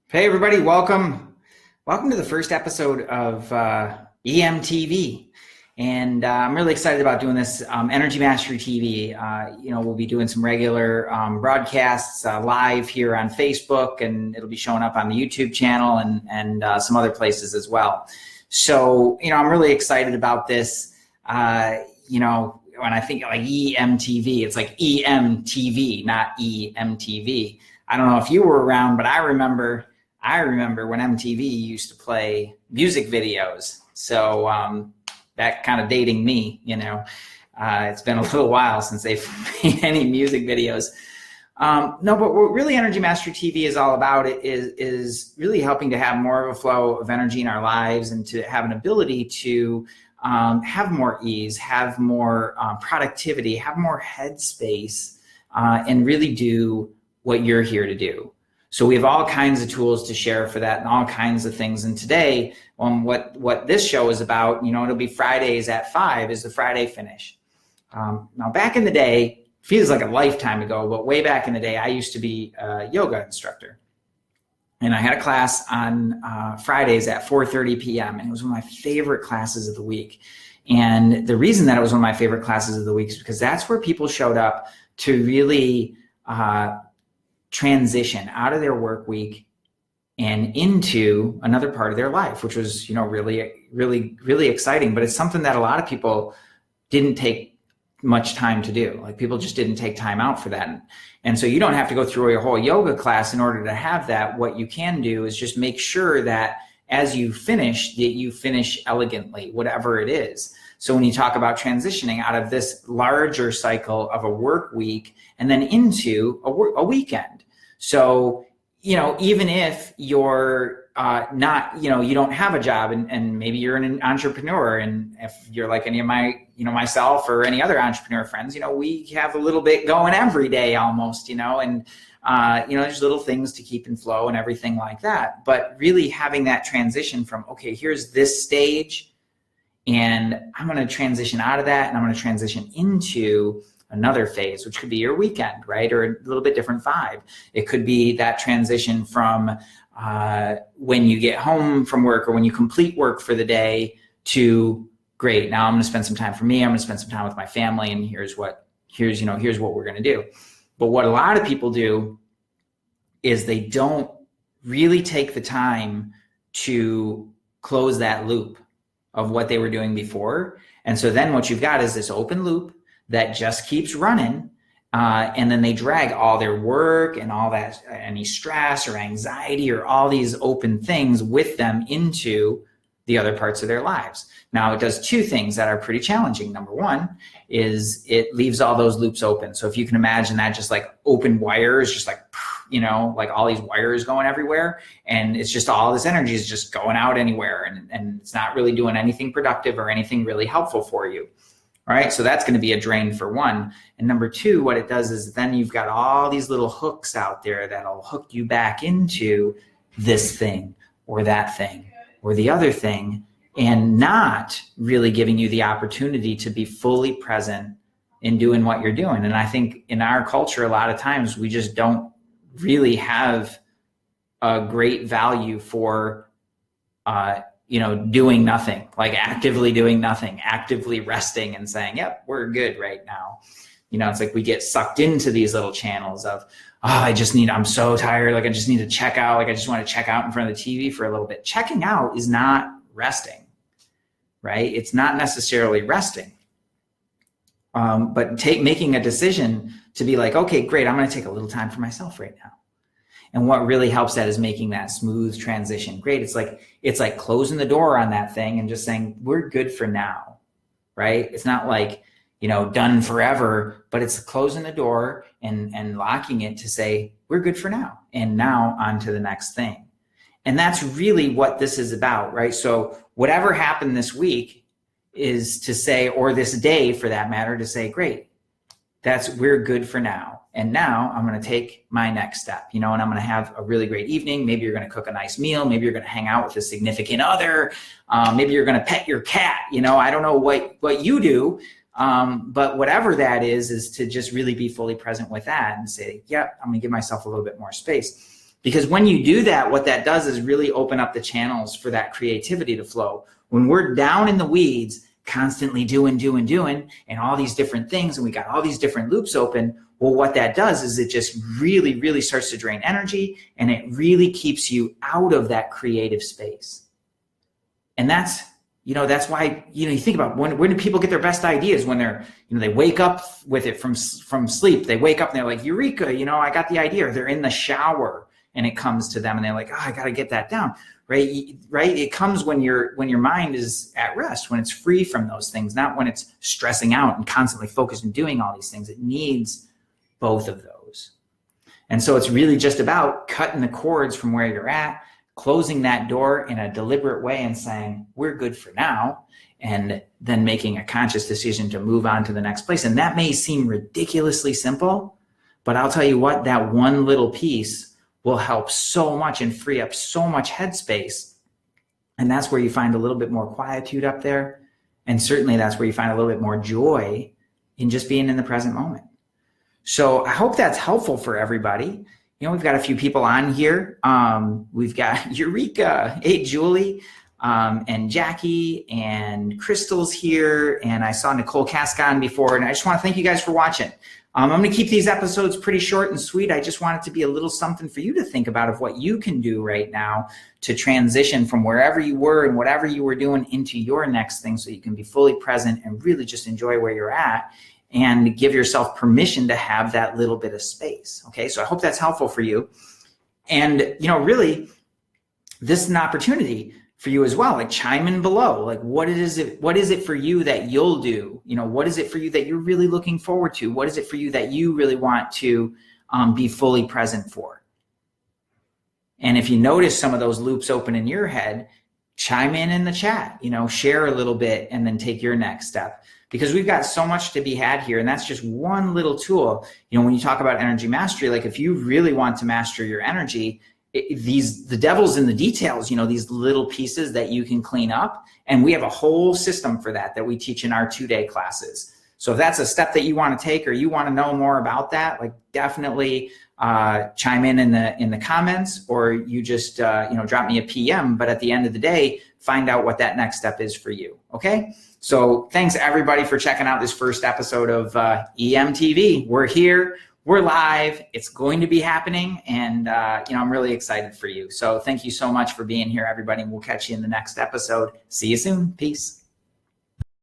Hey everybody, welcome. Welcome to the first episode of EMTV. And I'm really excited about doing this Energy Mastery TV. We'll be doing some regular broadcasts live here on Facebook, and it'll be showing up on the YouTube channel and some other places as well. So, I'm really excited about this. When I think like EMTV, it's like EMTV, not EMTV. I don't know if you were around, but I remember when MTV used to play music videos. So that kind of dating me, it's been a little while since they've made any music videos. No, but what really Energy Mastery TV is all about is really helping to have more of a flow of energy in our lives and to have an ability to have more ease, have more productivity, have more headspace, and really do what you're here to do. So we have all kinds of tools to share for that and all kinds of things. And today, what this show is about, it'll be Fridays at 5 is the Friday finish. Now, back in the day, feels like a lifetime ago, but way back in the day, I used to be a yoga instructor. And I had a class on Fridays at 4:30 p.m. And it was one of my favorite classes of the week. And the reason that it was one of my favorite classes of the week is because that's where people showed up to really transition out of their work week and into another part of their life, which was, really, really, really exciting. But it's something that a lot of people didn't take much time to do. Like people just didn't take time out for that. And so you don't have to go through your whole yoga class in order to have that. What you can do is just make sure that as you finish, that you finish elegantly, whatever it is. So when you talk about transitioning out of this larger cycle of a work week and then into a weekend. So, even if you're not, you don't have a job and maybe you're an entrepreneur, and if you're like any of my, myself or any other entrepreneur friends, we have a little bit going every day almost, and there's little things to keep in flow and everything like that. But really having that transition from, okay, here's this stage, and I'm going to transition out of that, and I'm going to transition into another phase, which could be your weekend, right? Or a little bit different vibe. It could be that transition from when you get home from work or when you complete work for the day to, great, now I'm going to spend some time for me. I'm going to spend some time with my family, and here's what we're going to do. But what a lot of people do is they don't really take the time to close that loop of what they were doing before. And so then what you've got is this open loop that just keeps running, and then they drag all their work and all that, any stress or anxiety or all these open things with them into the other parts of their lives. Now, it does two things that are pretty challenging. Number one is it leaves all those loops open. So if you can imagine that just like open wires, just like, like all these wires going everywhere, and it's just all this energy is just going out anywhere, and it's not really doing anything productive or anything really helpful for you. All right, so that's going to be a drain for one. And number two, what it does is then you've got all these little hooks out there that'll hook you back into this thing or that thing or the other thing, and not really giving you the opportunity to be fully present in doing what you're doing. And I think in our culture, a lot of times we just don't really have a great value for doing nothing, like actively doing nothing, actively resting and saying, yep, we're good right now. It's like we get sucked into these little channels of, I'm so tired. Like I just need to check out. Like I just want to check out in front of the TV for a little bit. Checking out is not resting, right? It's not necessarily resting. But making a decision to be like, okay, great, I'm going to take a little time for myself right now. And what really helps that is making that smooth transition. Great. It's like closing the door on that thing and just saying, we're good for now, right? It's not like, done forever, but it's closing the door and locking it to say, we're good for now. And now on to the next thing. And that's really what this is about, right? So whatever happened this week is to say, or this day for that matter, to say, great, we're good for now. And now I'm going to take my next step, and I'm going to have a really great evening. Maybe you're going to cook a nice meal. Maybe you're going to hang out with a significant other. Maybe you're going to pet your cat. I don't know what you do. But whatever that is to just really be fully present with that and say, yep, I'm going to give myself a little bit more space. Because when you do that, what that does is really open up the channels for that creativity to flow. When we're down in the weeds, constantly doing, and all these different things, and we got all these different loops open, well, what that does is it just really, really starts to drain energy, and it really keeps you out of that creative space. And that's why, you think about when do people get their best ideas? When they're, they wake up with it from sleep. They wake up and they're like, eureka, I got the idea. Or they're in the shower and it comes to them and they're like, oh, I got to get that down. Right. It comes when your mind is at rest, when it's free from those things, not when it's stressing out and constantly focused and doing all these things. It needs both of those. And so it's really just about cutting the cords from where you're at, closing that door in a deliberate way and saying, we're good for now, and then making a conscious decision to move on to the next place. And that may seem ridiculously simple, but I'll tell you what, that one little piece will help so much and free up so much headspace. And that's where you find a little bit more quietude up there. And certainly that's where you find a little bit more joy in just being in the present moment. So I hope that's helpful for everybody. We've got a few people on here. We've got Eureka, hey, Julie, and Jackie, and Crystal's here. And I saw Nicole Cascon before. And I just want to thank you guys for watching. I'm going to keep these episodes pretty short and sweet. I just want it to be a little something for you to think about of what you can do right now to transition from wherever you were and whatever you were doing into your next thing, so you can be fully present and really just enjoy where you're at and give yourself permission to have that little bit of space. Okay, so I hope that's helpful for you. And, really, this is an opportunity for you as well. Like, chime in below. Like, what is it for you that you'll do? What is it for you that you're really looking forward to? What is it for you that you really want to be fully present for? And if you notice some of those loops open in your head, chime in the chat, share a little bit and then take your next step. Because we've got so much to be had here, and that's just one little tool. When you talk about energy mastery, like if you really want to master your energy, the devil's in the details, these little pieces that you can clean up. And we have a whole system for that we teach in our 2-day classes. So if that's a step that you want to take, or you want to know more about that, like definitely chime in the comments, or you just drop me a PM. But at the end of the day, find out what that next step is for you. Okay. So thanks everybody for checking out this first episode of EMTV. We're here. We're live. It's going to be happening. And, I'm really excited for you. So thank you so much for being here, everybody. We'll catch you in the next episode. See you soon. Peace.